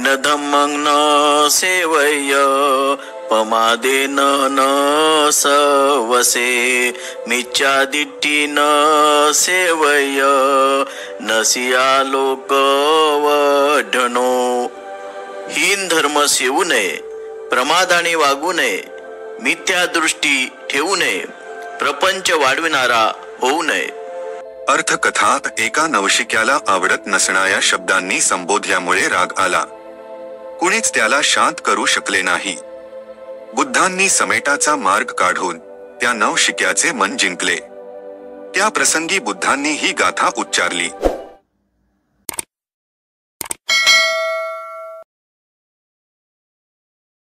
दीन धम्मं न सेवय पमादेन न सवसे मिच्छादिट्ठी न सेवय नसिया लोक वढनो। हीन धर्म सेवू नये, प्रमादाने वागू नये, मिथ्या दृष्टी ठेवू नये, प्रपंच वाढविणारा होऊ नये। अर्थकथात एका नवशिक्याला आवडत नसणाऱ्या शब्दांनी संबोधल्यामुळे राग आला. कुणीच त्याला शांत करू शकले नाही. बुद्धांनी समेटाचा मार्ग काढून त्या नवशिक्याचे मन जिंकले. त्या प्रसंगी बुद्धांनी ही गाथा उच्चारली.